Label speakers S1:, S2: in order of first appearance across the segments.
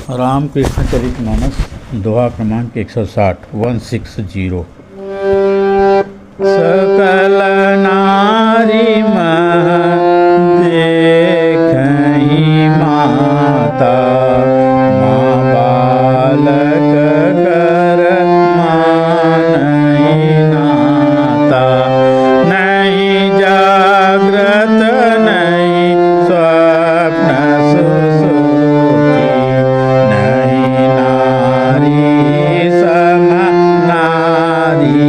S1: रामकृष्णचरितमानस दोहा क्रमांक 160 160। सकल नारी देखहि माता, माँ बालक कर मानहि नाता। नहीं जागृत नहीं स्वप्न सुसुप्ति, नहीं नारी सम नारी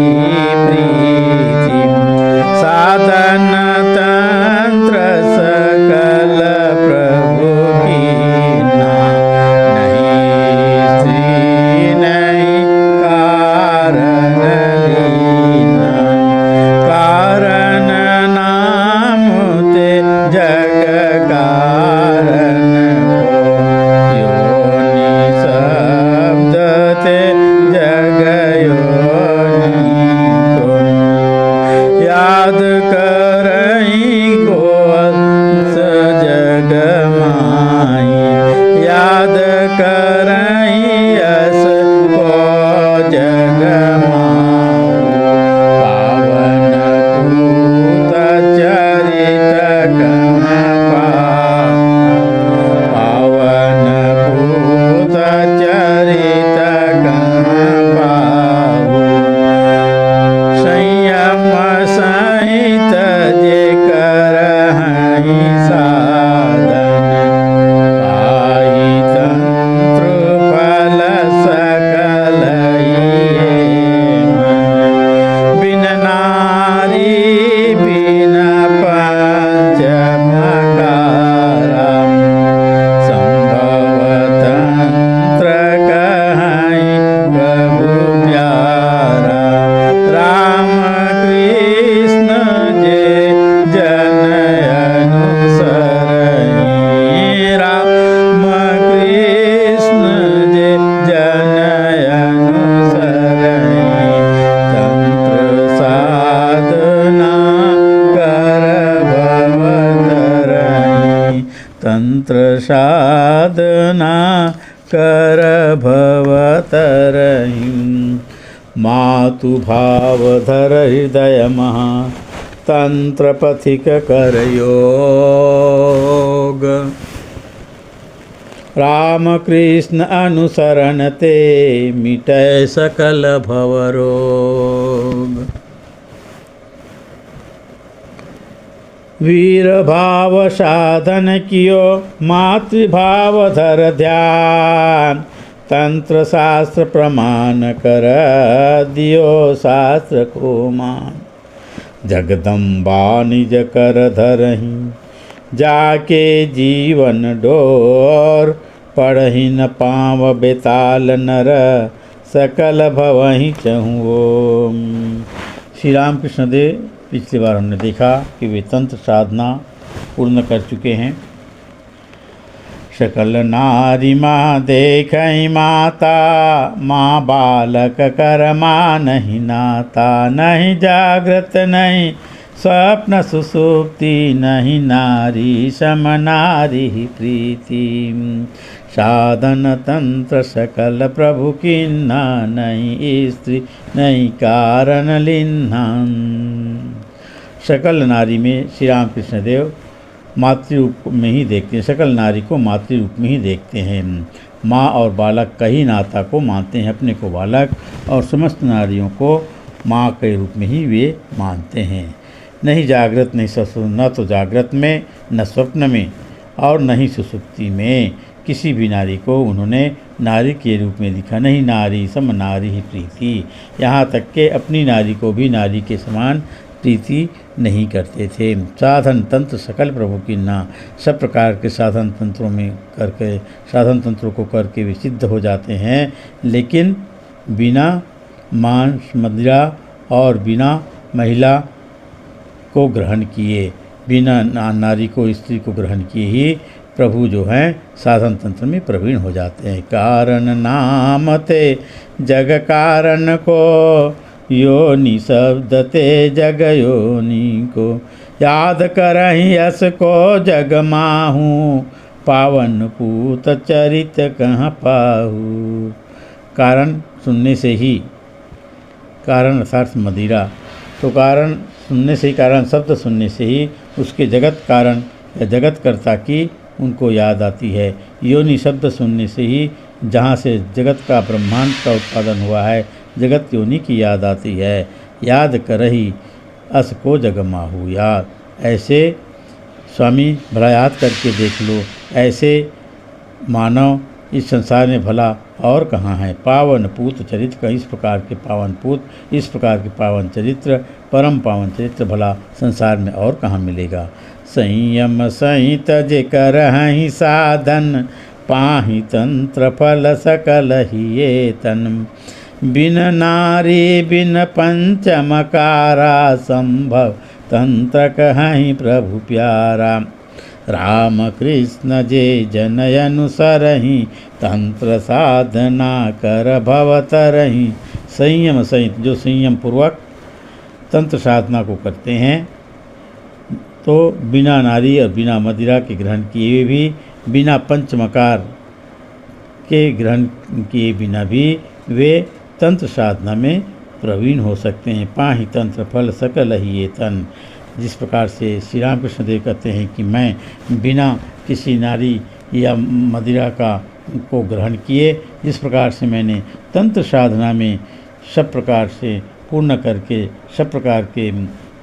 S1: प्रीति। साधन तंत्र सकल प्रभु कीना, नहीं स्त्री नहीं कारण लीना। कारण नाम ते जग कारण को, योनि शब्द ते जग योनि को। याद करई को जग माई, याद करई यस को जग माई। पावन पूत चरित कम पावन पूत चरित कम पाऊ। संयम सहित जे करहि साधन, पाहि तंत्र फल सकल ये मन। बिन नारी बिन पंच मकारा, संभव तंत्र कहहि प्रभु प्यारा। राम कृष्ण जे जन अनुसरहि, राम कृष्ण जे जन अनुसरहि। तंत्र साधना कर भवतरहि, तंत्र साधना कर भवतरहि। मातु भाव धर हृदय महा, तंत्र पथिक कर योग। राम कृष्ण अनुसरण ते मिटै सकल भव रोग। वीर भाव साधन कियो, मातृभाव धर ध्यान। तंत्र शास्त्र प्रमाण कर दियो शास्त्र को मान। जगदम्बा निज कर धरहि, जाके जीवन डोर। पढ़हि न पाव बेताल नर, सकल भवहि चहु ओम। श्री राम कृष्ण देव पिछली बार हमने देखा कि वे तंत्र साधना पूर्ण कर चुके हैं। सकल नारी माँ देखहि माता, माँ बालक कर मानहि नाता। नहीं जागृत नहीं स्वप्न सुसुप्ति, नहीं नारी सम नारी प्रीति। साधन तंत्र सकल प्रभु कीन्हा, नहीं स्त्री नहीं कारण लीन्हा। सकल नारी में श्री राम कृष्ण देव मातृ रूप में ही देखते हैं, सकल नारी को मातृ रूप में ही देखते हैं। माँ और बालक का ही नाता को मानते हैं, अपने को बालक और समस्त नारियों को माँ के रूप में ही वे मानते हैं। नहीं जागृत नहीं सुसुप्ति, न तो जागृत में न स्वप्न में और न ही सुसुप्ति में किसी भी नारी को उन्होंने नारी के रूप में दिखा। नहीं नारी सम नारी ही प्रीति, यहाँ तक के अपनी नारी को भी नारी के समान प्रीति नहीं करते थे। साधन तंत्र सकल प्रभु की ना, सब प्रकार के साधन तंत्रों में करके साधन तंत्रों को करके वे सिद्ध हो जाते हैं, लेकिन बिना मांस मदिरा और बिना महिला को ग्रहण किए, बिना नारी को स्त्री को ग्रहण किए ही प्रभु जो हैं साधन तंत्र में प्रवीण हो जाते हैं। कारण नाम ते जग कारण को, योनि शब्द ते जग योनि को। याद करहि यस को जग माहूँ, पावन पूत चरित कहाँ पाहू। कारण सुनने से ही, कारण अर्थात मदिरा, तो कारण सुनने से ही, कारण शब्द सुनने से ही उसके जगत कारण या जगत कर्ता की उनको याद आती है। योनि शब्द सुनने से ही जहाँ से जगत का ब्रह्मांड का उत्पादन हुआ है, जगत योनि की याद आती है। याद करही अस को जग माहू याद। ऐसे स्वामी भला याद करके देख लो, ऐसे मानव इस संसार में भला और कहाँ है। पावन पूत चरित्र का, इस प्रकार के पावन पूत, इस प्रकार के पावन चरित्र, परम पावन चरित्र भला संसार में और कहाँ मिलेगा। संयम संहित जे करहि साधन, पाहि तंत्र फल सकल हिये तन। बिन नारी बिन पंचमकारा, संभव तंत्र कहहि प्रभु प्यारा। राम कृष्ण जे जनय अनुसरहि, तंत्र साधना कर भव तरहि। संयम सहित, जो संयम पूर्वक तंत्र साधना को करते हैं, तो बिना नारी और बिना मदिरा के ग्रहण किए भी, बिना पंचमकार के ग्रहण किए बिना भी वे तंत्र साधना में प्रवीण हो सकते हैं। पाहि तंत्र फल सकल हिये तन। जिस प्रकार से श्री रामकृष्ण देव कहते हैं कि मैं बिना किसी नारी या मदिरा का को ग्रहण किए, जिस प्रकार से मैंने तंत्र साधना में सब प्रकार से पूर्ण करके सब प्रकार के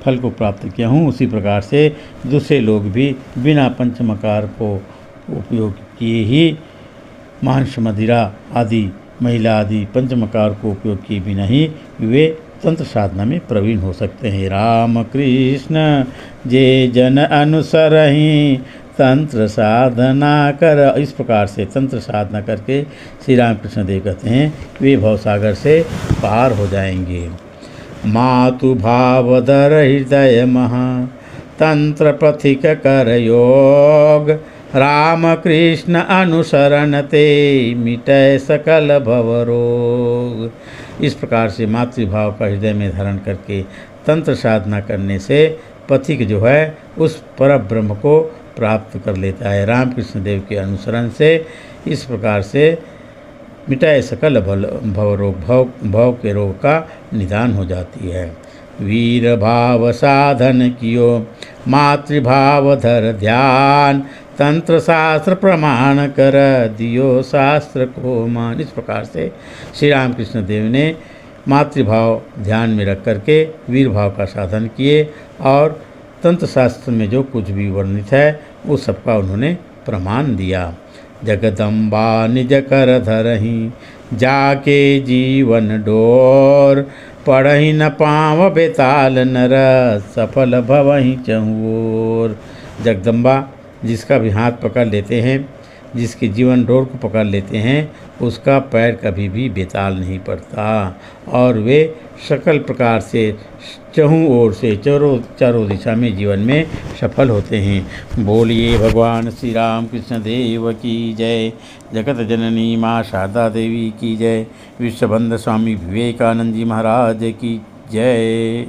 S1: फल को प्राप्त किया हूँ, उसी प्रकार से दूसरे लोग भी बिना पंचमकार को उपयोग किए ही मांस मदिरा आदि, महिला आदि पंचमकार को उपयोग किए बिना ही वे तंत्र साधना में प्रवीण हो सकते हैं। राम कृष्ण जे जन अनुसरहि, तंत्र साधना कर। इस प्रकार से तंत्र साधना करके श्री रामकृष्ण देव कहते हैं वे भवसागर से पार हो जाएंगे। मातु भाव धर हृदय महा, तंत्र पथिक कर योग। राम कृष्ण अनुसरण ते, मिटय सकल भवरोग। इस प्रकार से मातृभाव का हृदय में धारण करके तंत्र साधना करने से पथिक जो है उस पर ब्रह्म को प्राप्त कर लेता है। रामकृष्ण देव के अनुसरण से इस प्रकार से मिटाए सकल भवरोग, भव के रोग का निदान हो जाती है। वीर भाव साधन कियो, मातृभाव धर ध्यान। तंत्र शास्त्र प्रमाण कर, दियो शास्त्र को मान। इस प्रकार से श्री रामकृष्ण देव ने मातृभाव ध्यान में रख करके वीर भाव का साधन किए और तंत्र शास्त्र में जो कुछ भी वर्णित है उस सबका उन्होंने प्रमाण दिया। जगदम्बा निज कर धरहि, जाके जीवन डोर। पढ़हि न पाव बेताल नर, सफल भवहि चहुओर। जगदम्बा जिसका भी हाथ पकड़ लेते हैं, जिसके जीवन डोर को पकड़ लेते हैं, उसका पैर कभी भी बेताल नहीं पड़ता और वे सकल प्रकार से चहुँ ओर से चारों दिशा में जीवन में सफल होते हैं। बोलिए भगवान श्री राम कृष्ण देव की जय। जगत जननी माँ शारदा देवी की जय। विश्वबंध स्वामी विवेकानंद जी महाराज की जय।